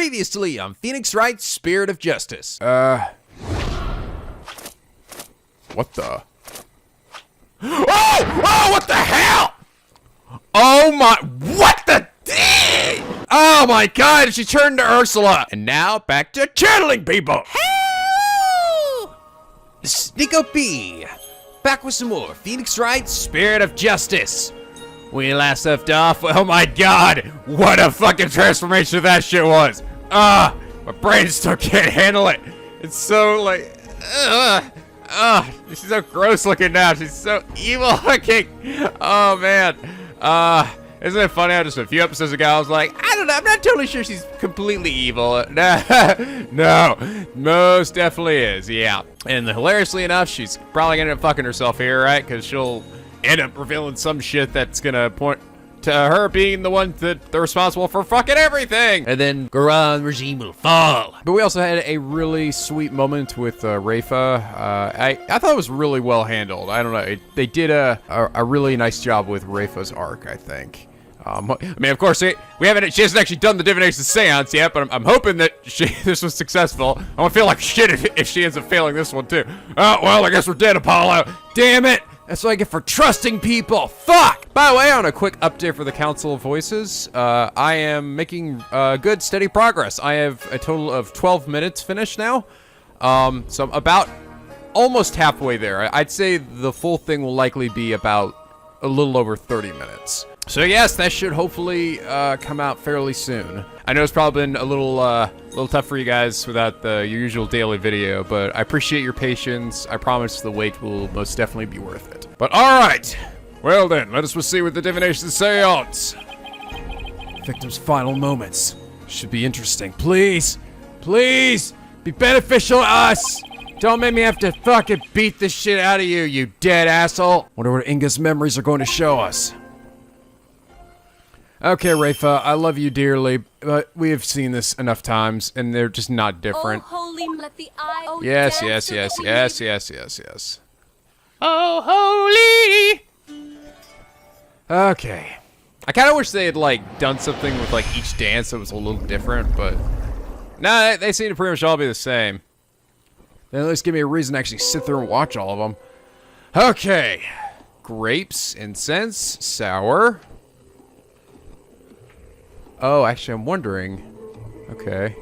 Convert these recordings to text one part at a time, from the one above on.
Previously on Phoenix Wright, Spirit of Justice. What the? Oh, what the hell? Oh my, what the? Oh my God, she turned to Ursula. And now back to channeling people. Hello! This is NicoB, back with some more Phoenix Wright, Spirit of Justice. We last left off, oh my God, what a fucking transformation that shit was. My brain still can't handle it. It's so like, she's so gross looking now. She's so evil looking. Oh man. Isn't it funny how just a few episodes ago I was like, I don't know, I'm not totally sure she's completely evil. No, most definitely is, yeah. And hilariously enough, she's probably gonna end up fucking herself here, right? Because she'll end up revealing some shit that's gonna point to her being the one that they're responsible for fucking everything. And then Khura'in regime will fall. But we also had a really sweet moment with Rafa. I thought it was really well handled. I don't know, they did a really nice job with Rafa's arc, I think. I mean, of course, she hasn't actually done the Divination Seance yet, but I'm hoping that this was successful. I don't feel like shit if she ends up failing this one too. Oh, well, I guess we're dead, Apollo. Damn it! That's what I get for trusting people. Fuck! By the way, on a quick update for the Council of Voices, I am making good, steady progress. I have a total of 12 minutes finished now. So I'm about almost halfway there. I'd say the full thing will likely be about a little over 30 minutes. So yes, that should hopefully come out fairly soon. I know it's probably been a little tough for you guys without the usual daily video, but I appreciate your patience. I promise the wait will most definitely be worth it. But all right, well then, let us proceed with the Divination Seance. Victim's final moments should be interesting. Please, please, be beneficial to us. Don't make me have to fucking beat this shit out of you, you dead asshole. Wonder what Inga's memories are going to show us. Okay, Rafa, I love you dearly, but we have seen this enough times, and they're just not different. Oh, holy, let the eye, oh, yes. Oh, holy! Okay. I kind of wish they had, like, done something with, like, each dance that was a little different, but... Nah, they seem to pretty much all be the same. Then at least give me a reason to actually sit there and watch all of them. Okay. Grapes, incense, sour... Oh, actually, I'm wondering. Okay.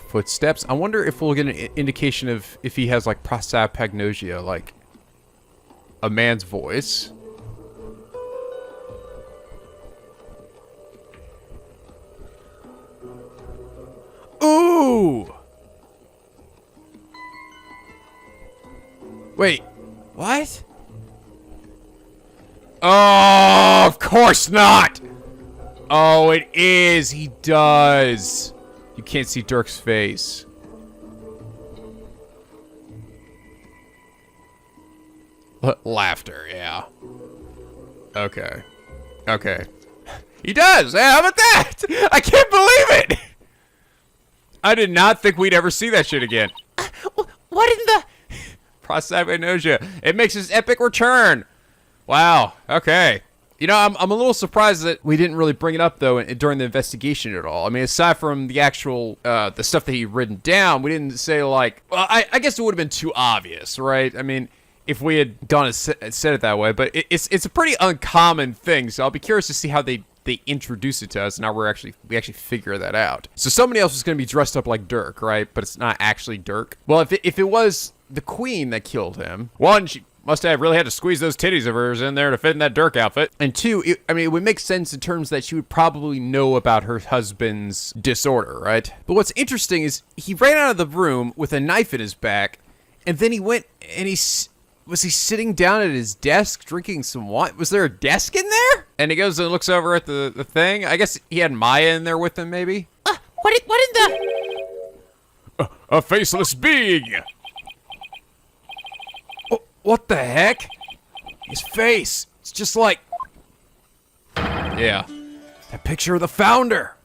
Footsteps. I wonder if we'll get an indication of if he has, like, prosopagnosia, like a man's voice. Ooh! Wait, what? Oh, of course not! Oh, it is. He does. You can't see Dirk's face. Laughter, yeah. Okay. Okay. He does! Hey, how about that? I can't believe it! I did not think we'd ever see that shit again. What in the... Prosopagnosia. It makes his epic return. Wow, okay. You know, I'm a little surprised that we didn't really bring it up, though, during the investigation at all. I mean, aside from the actual, the stuff that he'd written down, we didn't say, like... Well, I guess it would have been too obvious, right? I mean, if we had gone and said it that way, but it's a pretty uncommon thing, so I'll be curious to see how they introduce it to us, and how we actually figure that out. So somebody else was going to be dressed up like Dirk, right? But it's not actually Dirk. Well, if it was the queen that killed him, one, she... must have really had to squeeze those titties of hers in there to fit in that Dirk outfit. And two, I mean, it would make sense in terms that she would probably know about her husband's disorder, right? But what's interesting is he ran out of the room with a knife at his back, and then he went and was he sitting down at his desk drinking some wine? Was there a desk in there? And he goes and looks over at the thing. I guess he had Maya in there with him, maybe? What in the... A faceless being! What the heck? His face. It's just like... Yeah. That picture of the founder.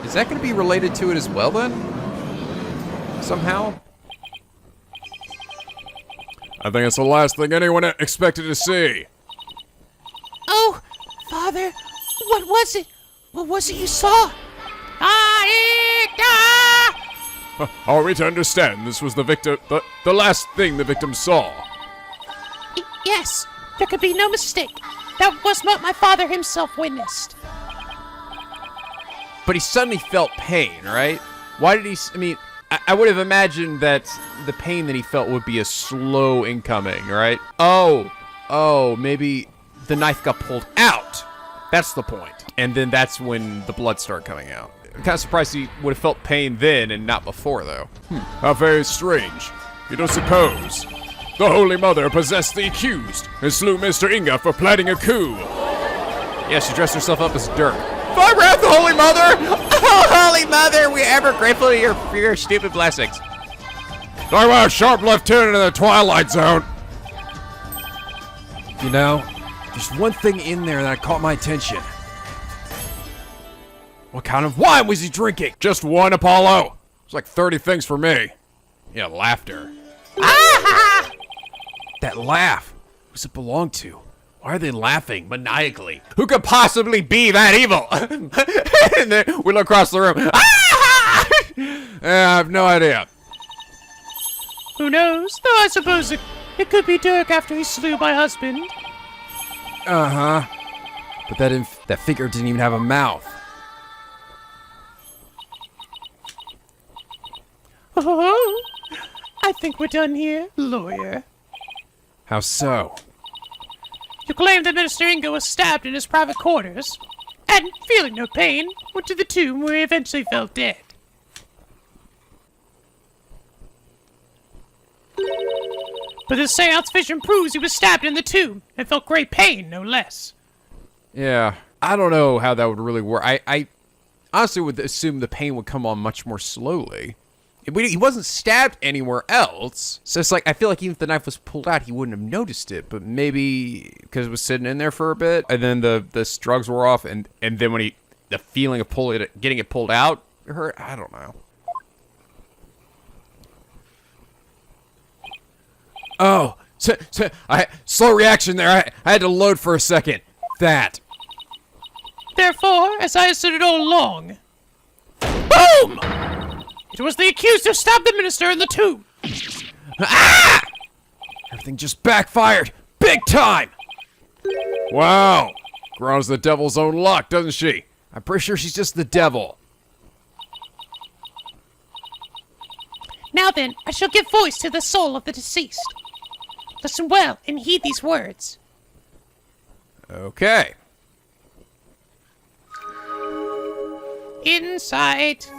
Is that going to be related to it as well, then? Somehow? I think it's the last thing anyone expected to see. Oh, Father, What was it? What was it you saw? Are we to understand this was the victim, the last thing the victim saw? Yes, there could be no mistake. That was what my father himself witnessed. But he suddenly felt pain, right? Why did he? I mean, I would have imagined that the pain that he felt would be a slow incoming, right? Oh, maybe the knife got pulled out. That's the point. And then that's when the blood started coming out. I'm kind of surprised he would have felt pain then and not before, though. How very strange. You don't suppose the Holy Mother possessed the accused and slew Mr. Inga for planning a coup? Yeah, she dressed herself up as Dirk. Far breath, the Holy Mother! Oh, Holy Mother, we're ever grateful for your stupid blessings. Talk about a sharp left turn into the Twilight Zone. You know, there's one thing in there that caught my attention. What kind of wine was he drinking? Just one, Apollo. It's like 30 things for me. Yeah, laughter. That laugh. Who's it belong to? Why are they laughing Maniacally. Who could possibly be that evil? And then we look across the room. I have no idea. Who knows? Though I suppose it could be Dirk after he slew my husband. Uh-huh. But that figure didn't even have a mouth. Oh, I think we're done here, lawyer. How so? You claim that Minister Inga was stabbed in his private quarters, and, feeling no pain, went to the tomb where he eventually fell dead. But the seance vision proves he was stabbed in the tomb, and felt great pain, no less. Yeah, I don't know how that would really work. I honestly would assume the pain would come on much more slowly. He wasn't stabbed anywhere else, so it's like I feel like even if the knife was pulled out, he wouldn't have noticed it. But maybe because it was sitting in there for a bit, and then the drugs were off, and then when the feeling of getting it pulled out hurt. I don't know. Oh, slow reaction there. I had to load for a second. That. Therefore, as I have said it all along, BOOM! It was the accused who stabbed the minister in the tomb. Everything just backfired. Big time. Wow. Grows the devil's own luck, doesn't she? I'm pretty sure she's just the devil. Now then, I shall give voice to the soul of the deceased. Listen well and heed these words. Okay. Insight.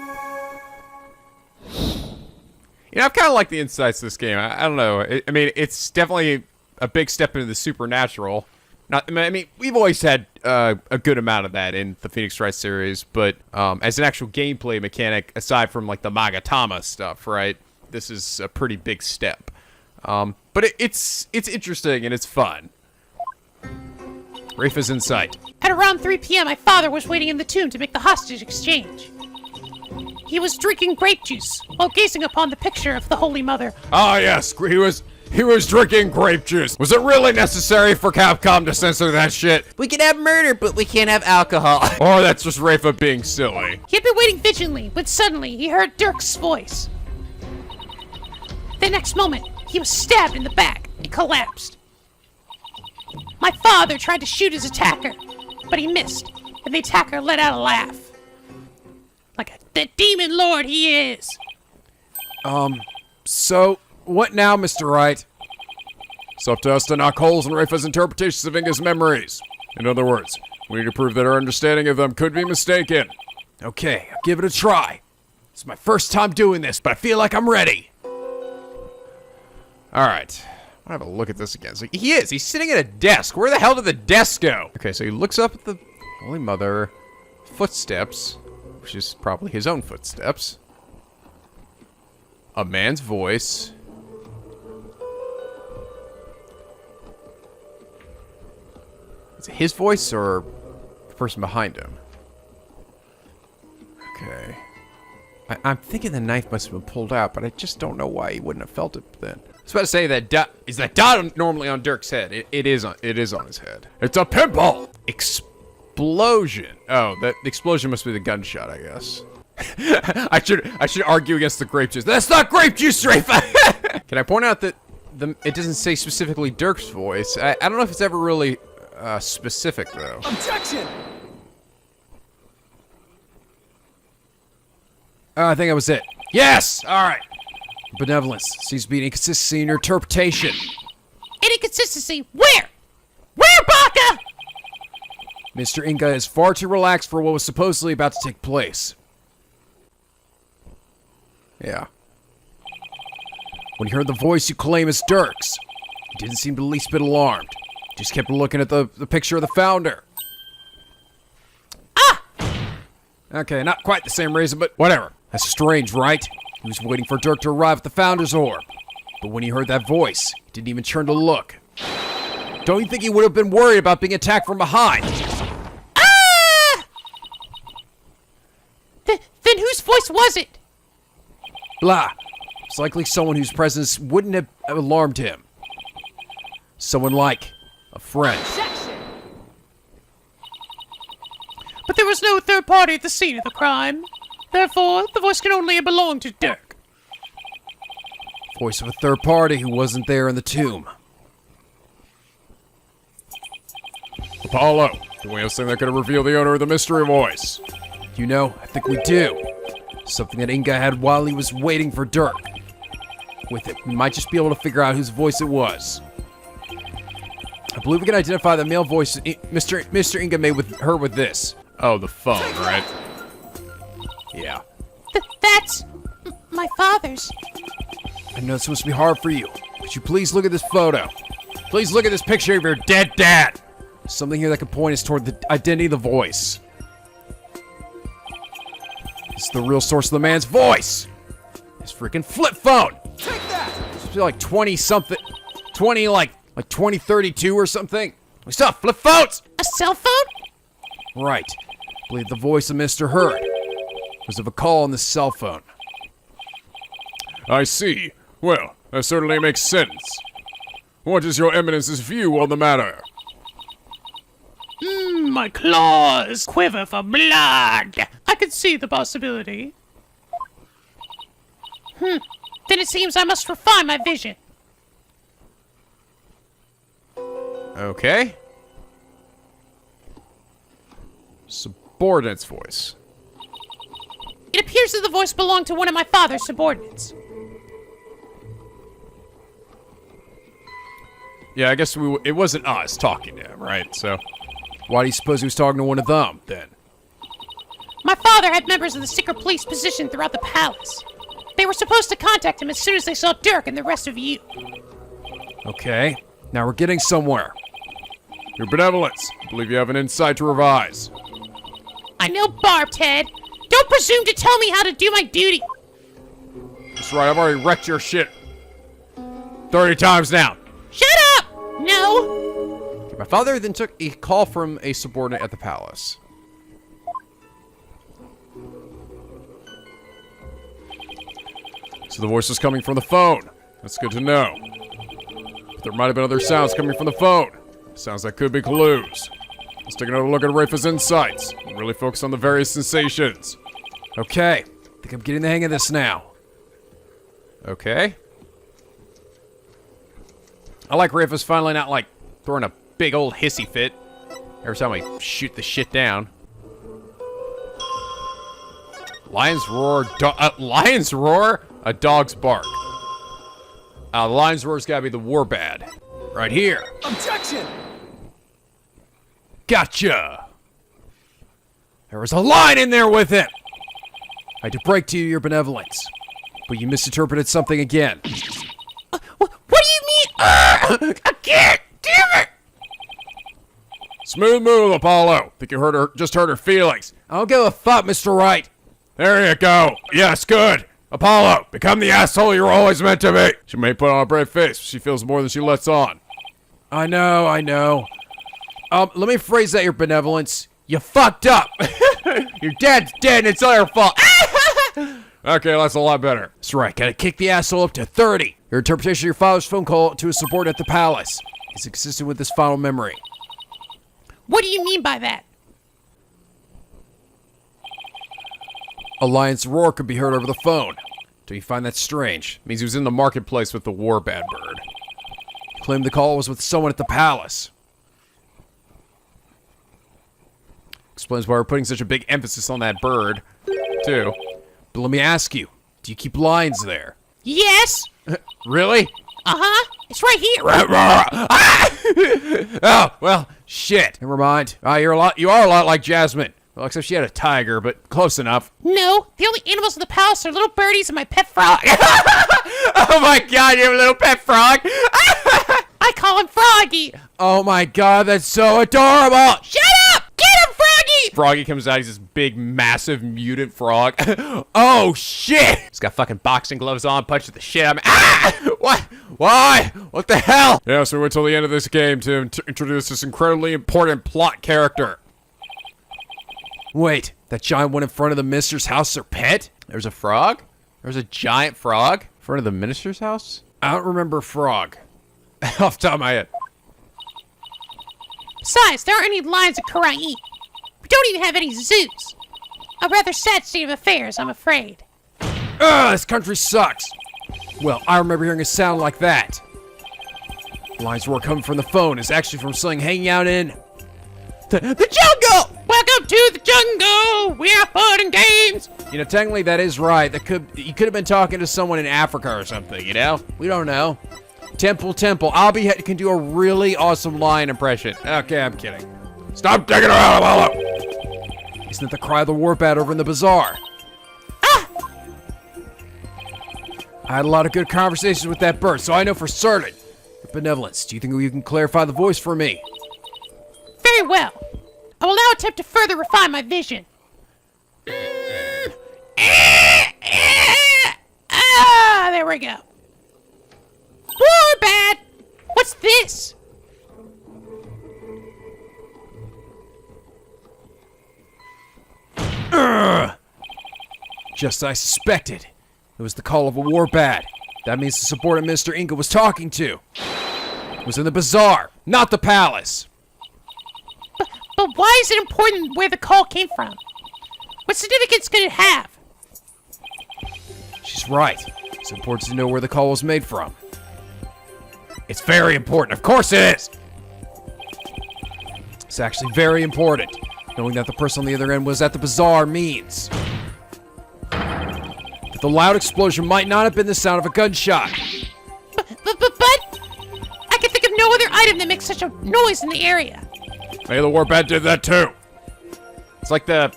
You know, I've kind of liked the insights of this game. I don't know. I mean, it's definitely a big step into the supernatural. I mean, we've always had a good amount of that in the Phoenix Wright series, but as an actual gameplay mechanic, aside from like the Magatama stuff, right? This is a pretty big step. But it's interesting and it's fun. Rafa's insight. At around 3 p.m., my father was waiting in the tomb to make the hostage exchange. He was drinking grape juice while gazing upon the picture of the Holy Mother. Ah, yes. He was drinking grape juice. Was it really necessary for Capcom to censor that shit? We can have murder, but we can't have alcohol. Or that's just Rafa being silly. He had been waiting vigilantly when suddenly he heard Dirk's voice. The next moment, he was stabbed in the back and collapsed. My father tried to shoot his attacker, but he missed, and the attacker let out a laugh. Like the demon lord he is. So, what now, Mr. Wright? It's up to us to knock holes in Rafa's interpretations of Inga's memories. In other words, we need to prove that our understanding of them could be mistaken. Okay, I'll give it a try. It's my first time doing this, but I feel like I'm ready. All right. I'll have a look at this again. So he's sitting at a desk. Where the hell did the desk go? Okay, so he looks up at the Holy Mother, footsteps, which is probably his own footsteps. A man's voice. Is it his voice or the person behind him? Okay. I'm thinking the knife must have been pulled out, but I just don't know why he wouldn't have felt it then. I was about to say that dot normally on Dirk's head? It is on his head. It's a pimple! explosion. Oh, the explosion must be the gunshot, I guess. I should argue against the grape juice. That's not grape juice, Rafe! Can I point out that it doesn't say specifically Dirk's voice? I don't know if it's ever really specific, though. Objection! I think that was it. Yes! Alright. Benevolence seems to be an inconsistency in your interpretation. An inconsistency? Where? Where, Baka? Mr. Inga is far too relaxed for what was supposedly about to take place. Yeah. When he heard the voice you claim is Dirk's, he didn't seem the least bit alarmed. He just kept looking at the picture of the founder. Okay, not quite the same reason, but whatever. That's strange, right? He was waiting for Dirk to arrive at the Founder's Orb. But when he heard that voice, he didn't even turn to look. Don't you think he would have been worried about being attacked from behind? Then whose voice was it? Blah. It's likely someone whose presence wouldn't have alarmed him. Someone like a friend. But there was no third party at the scene of the crime. Therefore, the voice can only have belonged to Dirk. Voice of a third party who wasn't there in the tomb. Apollo, do we have something that could reveal the owner of the mystery voice? You know, I think we do. Something that Inga had while he was waiting for Dirk. With it, we might just be able to figure out whose voice it was. I believe we can identify the male voice Mr. Inga made with her with this. Oh, the phone, right? Yeah. That's my father's. I know it's supposed to be hard for you, but you please look at this photo. Please look at this picture of your dead dad. Something here that could point us toward the identity of the voice. It's the real source of the man's voice. His freaking flip phone. Take that! It's like 20-something, 2032 or something. We still have flip phones. A cell phone? Right. I believe the voice of Mr. Hurd was of a call on the cell phone. I see. Well, that certainly makes sense. What is your eminence's view on the matter? My claws quiver for blood. I can see the possibility. Then it seems I must refine my vision. Okay. Subordinate's voice. It appears that the voice belonged to one of my father's subordinates. Yeah, I guess it wasn't us talking to him, right? So, Why do you suppose he was talking to one of them, then? My father had members of the secret police positioned throughout the palace. They were supposed to contact him as soon as they saw Dirk and the rest of you. Okay, now we're getting somewhere. Your benevolence, I believe you have an insight to revise. I know Barbed Head. Don't presume to tell me how to do my duty. That's right, I've already wrecked your shit 30 times now. Shut up! No! my father then took a call from a subordinate at the palace. So the voice was coming from the phone. That's good to know. But there might have been other sounds coming from the phone. Sounds that could be clues. Let's take another look at Rafa's insights. Really focus on the various sensations. Okay, I think I'm getting the hang of this now. Okay. I like Rafa's finally not, like, throwing a big old hissy fit every time I shoot the shit down. Lions roar, a dog's bark. The lion's roar's gotta be the war bad. Right here. Objection! Gotcha! There was a line in there with it! I had to break to you your benevolence, but you misinterpreted something again. What do you mean? I can't! Damn it! Smooth move, Apollo. Think you just hurt her feelings. I don't give a fuck, Mr. Wright. There you go. Yes, good. Apollo, become the asshole you were always meant to be. She may put on a brave face, but she feels more than she lets on. I know. Let me phrase that, your benevolence. You fucked up. Your dad's dead and it's all your fault. Okay, that's a lot better. That's right, gotta kick the asshole up to 30. Your interpretation of your father's phone call to a subordinate at the palace is consistent with this final memory. What do you mean by that? A lion's roar could be heard over the phone. Do you find that strange? Means he was in the marketplace with the warbad bird. He claimed the call was with someone at the palace. Explains why we're putting such a big emphasis on that bird, too. But let me ask you, do you keep lions there? Yes. Really? Uh-huh. It's right here. Oh, well, shit. Never mind. You are a lot like Jasmine. Well, except she had a tiger, but close enough. No, the only animals in the palace are little birdies and my pet frog. Oh my god, you have a little pet frog? I call him Froggy. Oh my god, that's so adorable! Shut up! Get him, Froggy! Froggy comes out, he's this big, massive, mutant frog. Oh, shit! He's got fucking boxing gloves on, punches the shit out of me. Ah! What? Why? What the hell? Yeah, so we wait till the end of this game to introduce this incredibly important plot character. Wait, that giant one in front of the minister's house, their pet? There's a frog? There's a giant frog in front of the minister's house? I don't remember frog. Off the top of my head. Besides, there aren't any lions at Khura'in. We don't even have any zoos. A rather sad state of affairs, I'm afraid. Ugh, this country sucks! Well, I remember hearing a sound like that. The lion's roar coming from the phone is actually from something hanging out in... The jungle! Welcome to the jungle! We are fun and games! You know, technically that is right. You could have been talking to someone in Africa or something, you know? We don't know. Temple. Albie can do a really awesome lion impression. Okay, I'm kidding. Stop digging around, Apollo! Isn't it the cry of the warbat over in the bazaar? Ah! I had a lot of good conversations with that bird, so I know for certain. Your benevolence, do you think you can clarify the voice for me? Very well. I will now attempt to further refine my vision. Ah, there we go. Warbad! What's this? Just as I suspected. It was the call of a warbat. That means the subordinate Mr. Inga was talking to was in the bazaar, not the palace. But why is it important where the call came from? What significance could it have? She's right. It's important to know where the call was made from. It's very important. Of course it is! It's actually very important. Knowing that the person on the other end was at the bazaar means that the loud explosion might not have been the sound of a gunshot. But I can think of no other item that makes such a noise in the area. Hey, the warbat did that too. It's like the,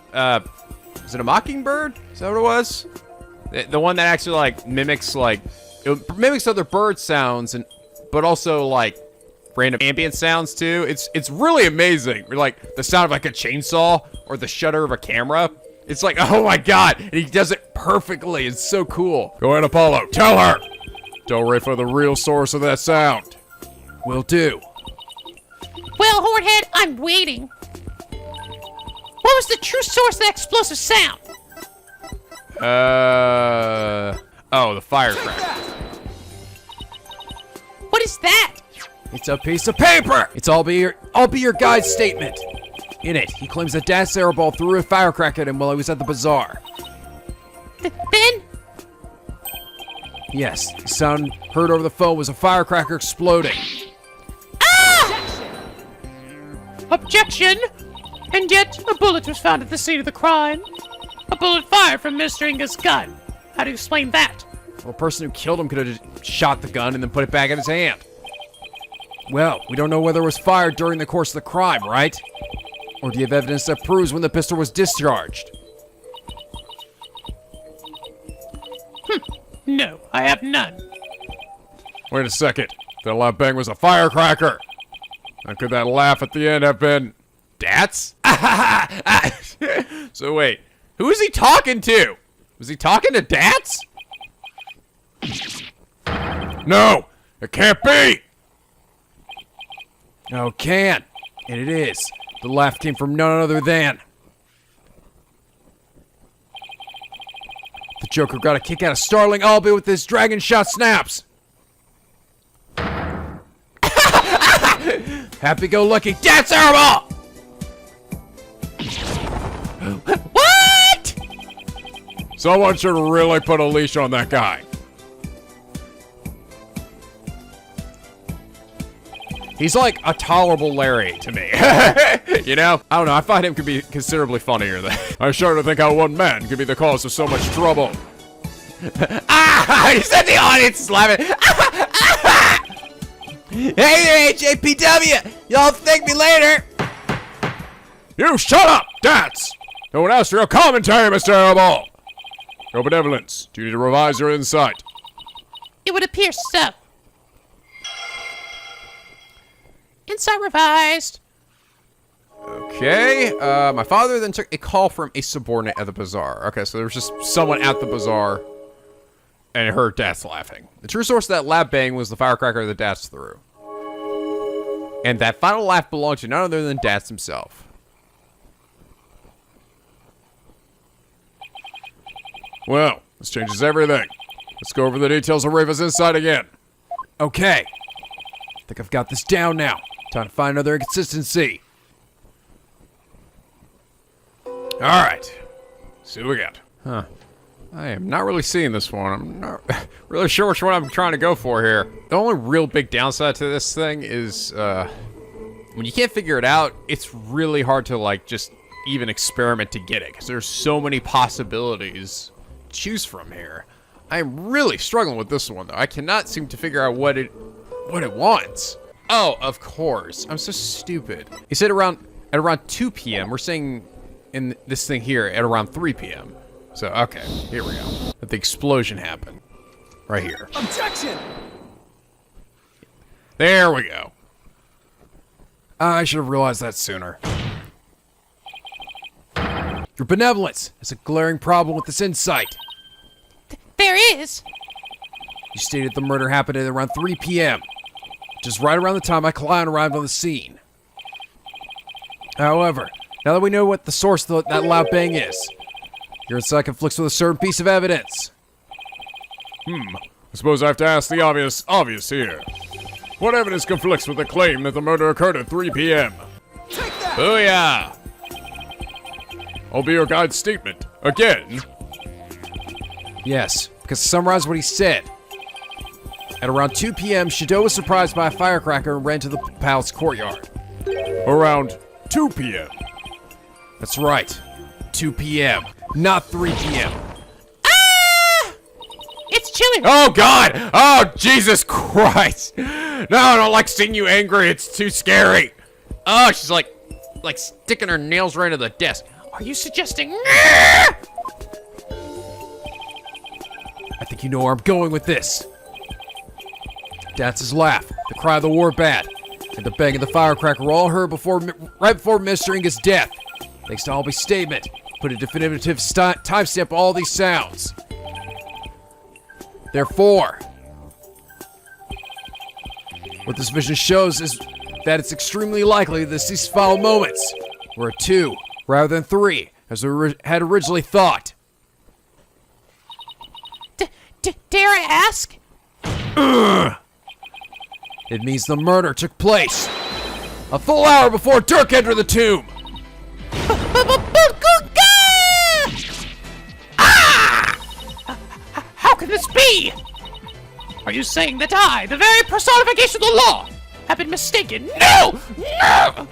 is it a mockingbird? Is that what it was? The one that actually, like, mimics, like, it mimics other bird sounds, but also, like, random ambient sounds, too. It's really amazing. Like, the sound of, like, a chainsaw or the shutter of a camera. It's like, oh my god, and he does it perfectly. It's so cool. Go ahead, Apollo. Tell her. Tell Rafa the real source of that sound. Will do. Well, Hornhead, I'm waiting. What was the true source of that explosive sound? Oh, the firecracker. What is that? It's a piece of paper. I'll be your guide's statement. In it, he claims that Dad Cerebral threw a firecracker at him while he was at the bazaar. Then? Yes, the sound heard over the phone was a firecracker exploding. Objection! And yet, a bullet was found at the scene of the crime. A bullet fired from Mr. Inga's gun. How do you explain that? Well, the person who killed him could have just shot the gun and then put it back in his hand. Well, we don't know whether it was fired during the course of the crime, right? Or do you have evidence that proves when the pistol was discharged? No, I have none. Wait a second. That loud bang was a firecracker. And could that laugh at the end have been... Dats? So wait, who is he talking to? Was he talking to Dats? No! It can't be! Oh, can. And it is. The laugh came from none other than... The Joker got a kick out of Starling, albeit with his dragon shot snaps. Happy-go-lucky Dad Cerebral! What? Someone should really put a leash on that guy. He's like a tolerable Larry to me. You know? I don't know. I find him could be considerably funnier than. I shudder to think how one man could be the cause of so much trouble. Ah! He said the audience is laughing. Hey there, HAPW! Y'all thank me later. You shut up, Dance! No one asked for your commentary, Mr. Terrible! Your benevolence, do you need to revise your insight? It would appear so. Insight revised. Okay, my father then took a call from a subordinate at the bazaar. Okay, so there was just someone at the bazaar and heard Dats laughing. The true source of that lab bang was the firecracker that Dats threw. And that final laugh belonged to none other than Dats himself. Well, this changes everything. Let's go over the details of Rafa's insight again. Okay. I think I've got this down now. Time to find another inconsistency. Alright. See what we got. Huh. I am not really seeing this one. I'm not really sure which one I'm trying to go for here. The only real big downside to this thing is, when you can't figure it out, it's really hard to, like, just even experiment to get it, because there's so many possibilities to choose from here. I'm really struggling with this one, though. I cannot seem to figure out what it wants. Oh, of course. I'm so stupid. He said at around 2 p.m. We're saying in this thing here at around 3 p.m. So, okay, here we go. That the explosion happened. Right here. Objection! There we go. I should have realized that sooner. Your benevolence is a glaring problem with this insight. There is. You stated the murder happened at around 3 p.m., just right around the time my client arrived on the scene. However, now that we know what the source of that loud bang is, your insight conflicts with a certain piece of evidence. I suppose I have to ask the obvious here. What evidence conflicts with the claim that the murder occurred at 3 p.m.? Booyah! I'll be your guide's statement. Again. Yes, because to summarize what he said. At around 2 p.m., Shadow was surprised by a firecracker and ran to the palace courtyard. Around 2 p.m. That's right. 2 p.m., not 3 p.m. Ah! It's chilling. Oh, God! Oh, Jesus Christ! No, I don't like seeing you angry. It's too scary. Oh, she's like sticking her nails right into the desk. Are you suggesting? I think you know where I'm going with this. Datz's laugh, the cry of the war bat, and the bang of the firecracker were all heard right before Mr. Inga's death. Thanks to Albie's statement, put a definitive timestamp on all these sounds. Therefore, what this vision shows is that it's extremely likely that these foul moments were 2 rather than 3, as we had originally thought. Dare I ask? It means the murder took place a full hour before Dirk entered the tomb. How can this be? Are you saying that I, the very personification of the law, have been mistaken? No! No!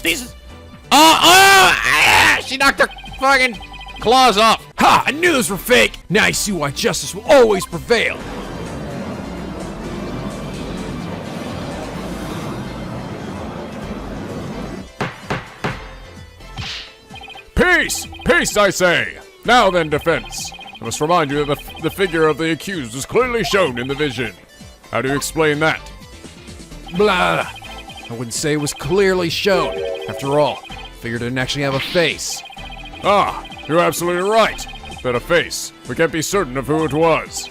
These... She knocked her fucking claws off. Ha! I knew those were fake! Now I see why justice will always prevail. Peace! Peace, I say! Now then, defense. I must remind you that the figure of the accused was clearly shown in the vision. How do you explain that? Blah! I wouldn't say it was clearly shown. After all, the figure didn't actually have a face. Ah, you're absolutely right. But a face. We can't be certain of who it was.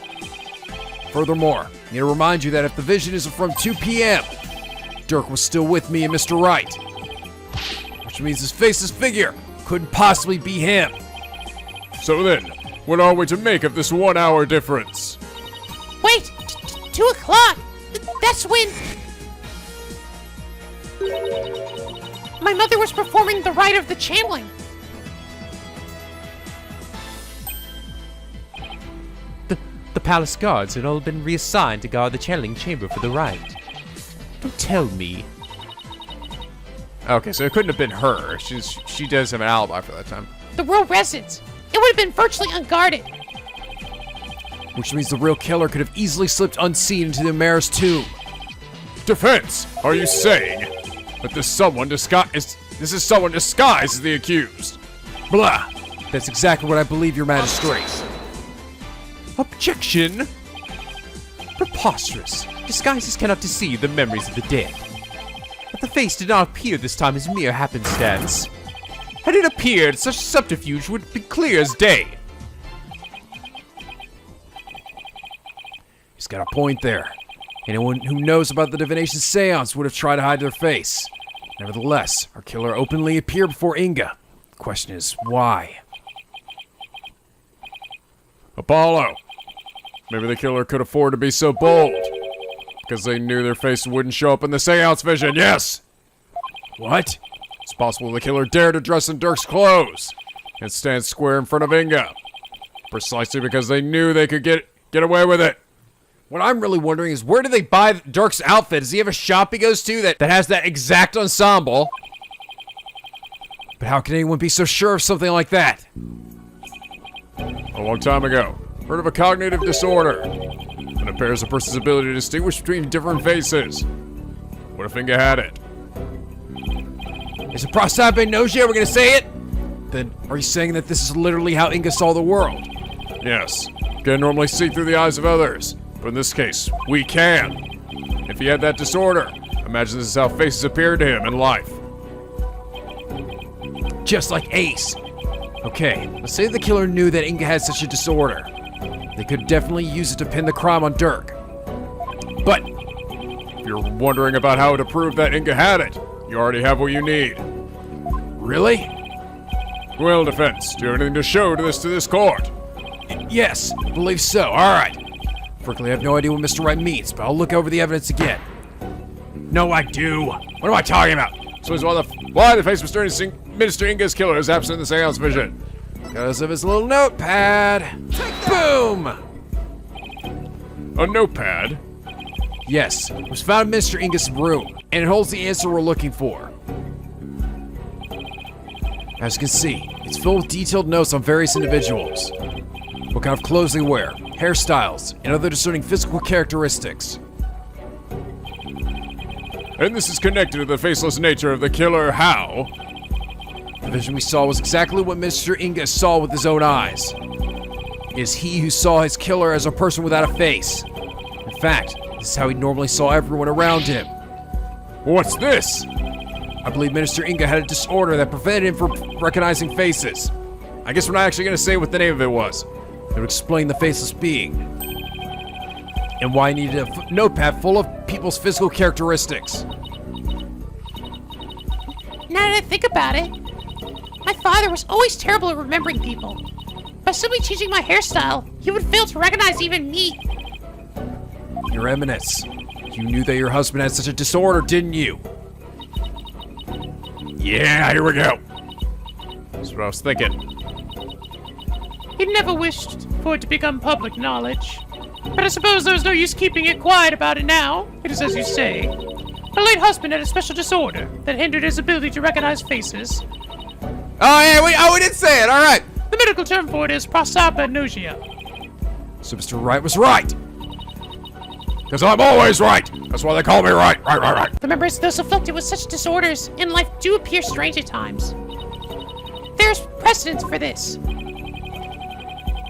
Furthermore, I need to remind you that if the vision is from 2 p.m., Dirk was still with me and Mr. Wright. Which means his faceless figure couldn't possibly be him. So then, what are we to make of this 1 hour difference? Wait! 2 o'clock! That's when... My mother was performing the rite of the channeling. palace guards had all been reassigned to guard the channeling chamber for the rite. Don't tell me. Okay, so it couldn't have been her. She does have an alibi for that time. The royal residence. It would have been virtually unguarded. Which means the real killer could have easily slipped unseen into the mayor's tomb. Defense, are you saying that this is someone disguised as the accused? Blah. That's exactly what I believe, your magistrate. Objection! Preposterous. Disguises cannot deceive the memories of the dead. But the face did not appear this time as mere happenstance. Had it appeared, such subterfuge would be clear as day. He's got a point there. Anyone who knows about the Divination Seance would have tried to hide their face. Nevertheless, our killer openly appeared before Inga. The question is, why? Apollo. Maybe the killer could afford to be so bold. Because they knew their face wouldn't show up in the seance vision, yes! What? It's possible the killer dared to dress in Dirk's clothes and stand square in front of Inga. Precisely because they knew they could get away with it. What I'm really wondering is, where do they buy Dirk's outfit? Does he have a shop he goes to that has that exact ensemble? But how can anyone be so sure of something like that? A long time ago, heard of a cognitive disorder that impairs a person's ability to distinguish between different faces. What if Inga had it? Is it prosopagnosia? We're gonna say it? Then are you saying that this is literally how Inga saw the world? Yes. Can normally see through the eyes of others, but in this case, we can. If he had that disorder, imagine this is how faces appeared to him in life. Just like Ace. Okay, let's say the killer knew that Inga had such a disorder. They could definitely use it to pin the crime on Dirk. But if you're wondering about how to prove that Inga had it, you already have what you need. really? Well, defense, do you have anything to show to this court? Yes, I believe so. All right. Frankly, I have no idea what Mr. Wright means, but I'll look over the evidence again. No, I do. What am I talking about? So is why the face of Minister Inga's killer is absent in the seance vision. Because of his little notepad. Boom! A notepad? Yes, it was found in Mr. Inga's room, and it holds the answer we're looking for. As you can see, it's filled with detailed notes on various individuals. What kind of clothes they wear, hairstyles, and other discerning physical characteristics. And this is connected to the faceless nature of the killer how? The vision we saw was exactly what Mr. Inga saw with his own eyes. It is he who saw his killer as a person without a face. In fact, this is how he normally saw everyone around him. What's this? I believe Minister Inga had a disorder that prevented him from recognizing faces. I guess we're not actually going to say what the name of it was. It would explain the faceless being. And why he needed a notepad full of people's physical characteristics. Now that I think about it, my father was always terrible at remembering people. By simply changing my hairstyle, he would fail to recognize even me. Your Eminence, you knew that your husband had such a disorder, didn't you? Yeah, here we go. That's what I was thinking. He never wished for it to become public knowledge. But I suppose there was no use keeping it quiet about it now. It is as you say. My late husband had a special disorder that hindered his ability to recognize faces. Oh yeah, we did say it. All right. The medical term for it is prosopagnosia. So Mr. Wright was right. Because I'm always right. That's why they call me right. Right. The members of those afflicted with such disorders in life do appear strange at times. There's precedence for this.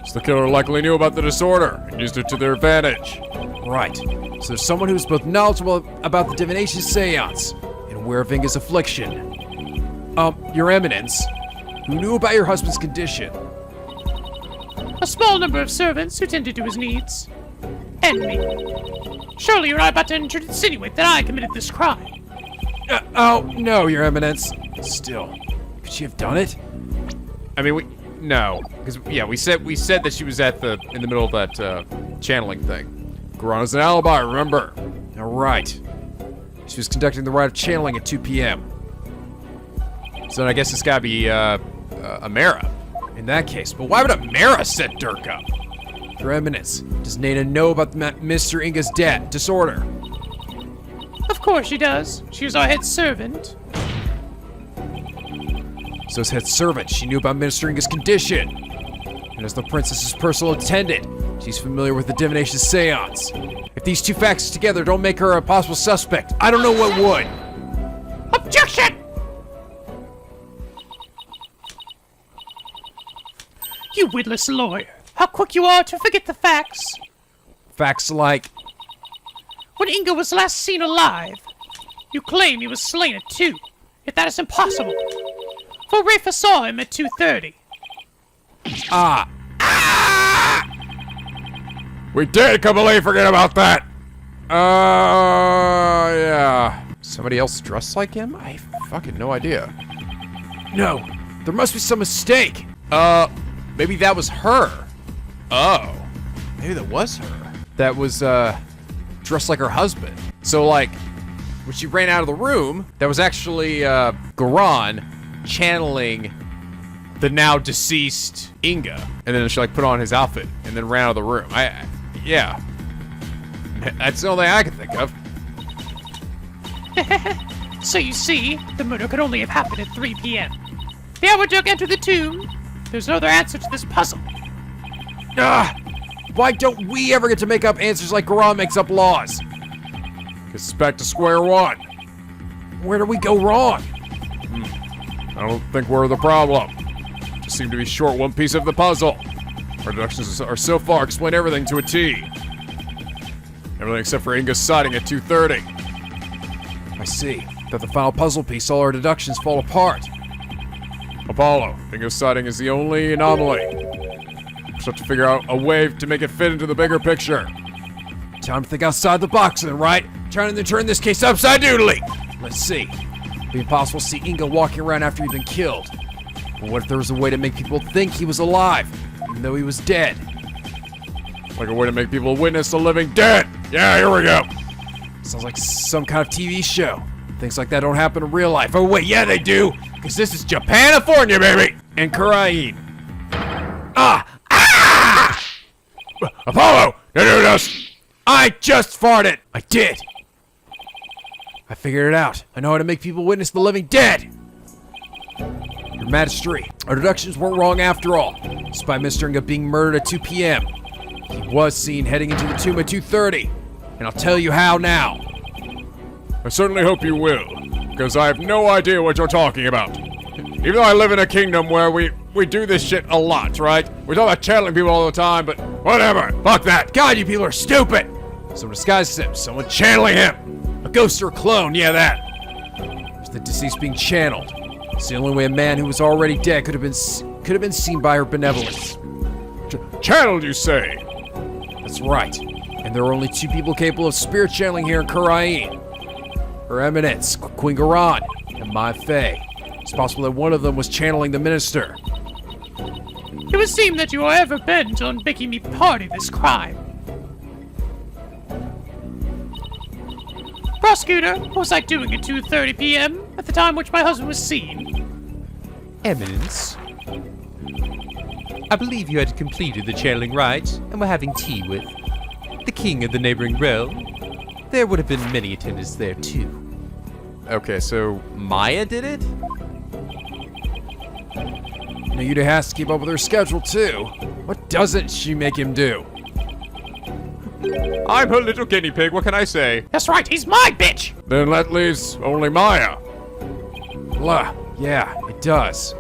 So the killer likely knew about the disorder and used it to their advantage. Right. So there's someone who's both knowledgeable about the Divination Seance and aware of Inga's affliction. Your Eminence, who knew about your husband's condition. A small number of servants who tended to his needs. And me. Surely you're not about to insinuate that I committed this crime. Oh, no, Your Eminence. Still, could she have done it? I mean, no, because we said that she was in the middle of that channeling thing. Khura'in has an alibi, remember? All right. She was conducting the rite of channeling at 2 p.m. So then I guess it's gotta be Amara. In that case, but Why would Amara set Dirk up? Your Eminence, does Nana know about Mr. Inga's disorder? Of course she does. She was our head servant. So as head servant, she knew about Mr. Inga's condition. And as the princess's personal attendant, she's familiar with the Divination Seance. If these two facts together don't make her a possible suspect, I don't know what would. Objection! You witless lawyer. How quick you are to forget the facts. Facts like, When Inga was last seen alive, you claim he was slain at 2. Yet that is impossible. For Rafa saw him at 2:30. We did completely forget about that. Yeah. Somebody else dressed like him? I fucking no idea. no, there must be some mistake. Maybe that was her. Oh. Maybe that was her. That was, dressed like her husband. So, like, when she ran out of the room, that was actually, Khura'in channeling the now deceased Inga. And then she, like, put on his outfit and then ran out of the room. Yeah. That's the only thing I can think of. So you see, the murder could only have happened at 3 p.m. The hour Dirk entered the tomb. There's no other answer to this puzzle. Why don't we ever get to make up answers like Khura'in makes up laws? Guess it's back to square one. Where do we go wrong? I don't think we're the problem. Just seem to be short one piece of the puzzle. Our deductions are so far explain everything to a T. Everything except for Inga's sighting at 2:30. I see. Without the final puzzle piece, all our deductions fall apart. Apollo, Inga's sighting is the only anomaly. Just have to figure out a way to make it fit into the bigger picture. Time to think outside the box then, right? Trying to turn this case upside doodly. Let's see. It'd be impossible to see Inga walking around after he'd been killed. But what if there was a way to make people think he was alive, even though he was dead? Like a way to make people witness the living dead. Yeah, here we go. Sounds like some kind of TV show. Things like that don't happen in real life. Oh wait, yeah they do! Because this is Japanifornia, baby! And Khura'in. Apollo, you do this. I just farted! I did! I figured it out. I know how to make people witness the living dead! Your Majesty, our deductions weren't wrong after all. Despite Mr. Inga being murdered at 2 p.m., he was seen heading into the tomb at 2:30. And I'll tell you how now. I certainly hope you will, because I have no idea what you're talking about. Even though I live in a kingdom where we do this shit a lot, right? We talk about channeling people all the time, but whatever. Fuck that. God, you people are stupid! Someone disguises him. Someone channeling him. A ghost or a clone, yeah that. There's the deceased being channeled. It's the only way a man who was already dead could have been seen by her benevolence. Channeled, you say? That's right. And there are only 2 people capable of spirit channeling here in Khura'in. Her Eminence, Queen Khura'in, and my Fae. It's possible that one of them was channeling the minister. It would seem that you are ever bent on making me party this crime. Prosecutor, what was I doing at 2:30 p.m. at the time which my husband was seen? Eminence, I believe you had completed the channeling rite and were having tea with the king of the neighboring realm. There would have been many attendants there too. Okay, so Maya did it? Now Yuta has to keep up with her schedule too. What doesn't she make him do? I'm her little guinea pig, what can I say? That's right, he's my bitch! Then that leaves only Maya. Blah. Yeah, it does.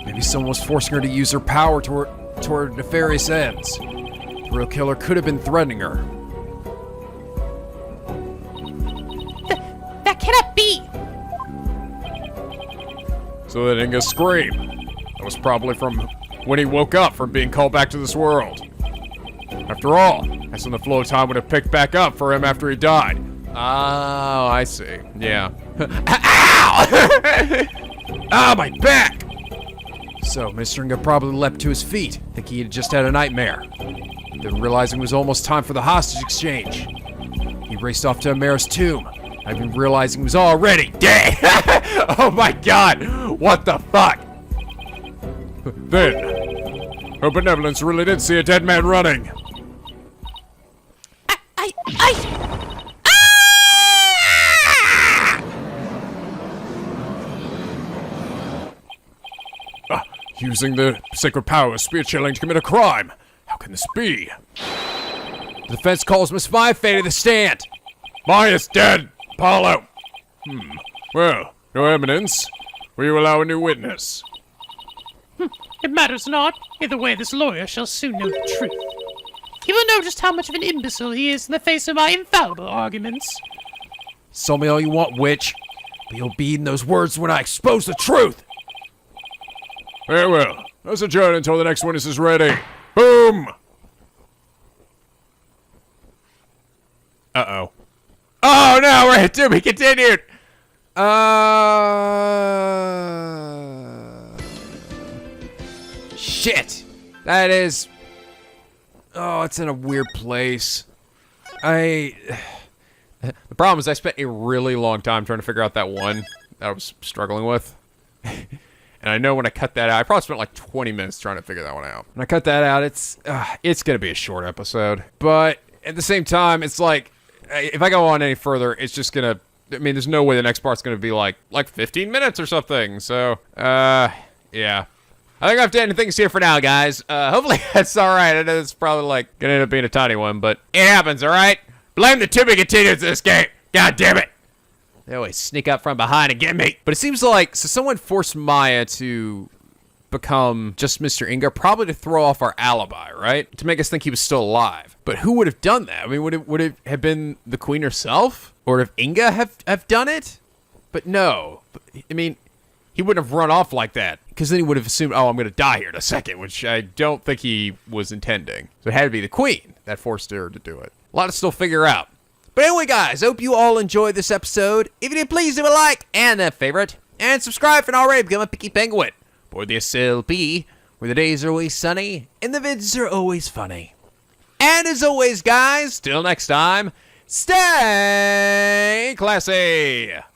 Maybe someone was forcing her to use her power toward nefarious ends. The real killer could have been threatening her. That cannot be! So that Inga screamed. That was probably from when he woke up from being called back to this world. After all, that's when the flow of time would have picked back up for him after he died. Oh, I see. Yeah. Ow! Ah, my back! So, Mr. Inga probably leapt to his feet, thinking he had just had a nightmare. Then realizing it was almost time for the hostage exchange, he raced off to Amara's tomb, not even realizing he was already dead! Oh my god! What the fuck? Then, Her benevolence really did see a dead man running. Using the sacred power of spear chilling to commit a crime. How can this be? The defense calls Miss Maya Fate to the stand. Maya's dead, Apollo. Well, Your Eminence, will you allow a new witness? It matters not. Either way, this lawyer shall soon know the truth. He will know just how much of an imbecile he is in the face of my infallible arguments. Tell me all you want, witch, but you'll be eating those words when I expose the truth. Very well. Let's adjourn until the next witness is ready. Boom! Uh-oh. Oh, no, we're to be continued. Shit. That is... Oh, it's in a weird place. The problem is I spent a really long time trying to figure out that one that I was struggling with. And I know when I cut that out, I probably spent like 20 minutes trying to figure that one out. When I cut that out, it's It's going to be a short episode. But at the same time, it's like... If I go on any further, it's just going to... I mean, there's no way the next part's going to be like 15 minutes or something. So, yeah. I think I have to end things here for now, guys. Hopefully that's all right. I know it's probably like going to end up being a tiny one, but it happens, all right? Blame the to be continued in this game. God damn it. They always sneak up from behind and get me. But it seems like... So someone forced Maya to become just Mr. Inga, probably to throw off our alibi, right? To make us think he was still alive. But who would have done that? I mean, would it have been the queen herself? Or if Inga have done it? But no. I mean, he wouldn't have run off like that. Because then he would have assumed, oh, I'm going to die here in a second, which I don't think he was intending. So it had to be the queen that forced her to do it. A lot to still figure out. But anyway, guys, hope you all enjoyed this episode. If you did, please leave a like and a favorite. And subscribe if you're not already become a picky penguin. For the SLP, where the days are always sunny and the vids are always funny. And as always, guys, till next time, stay classy.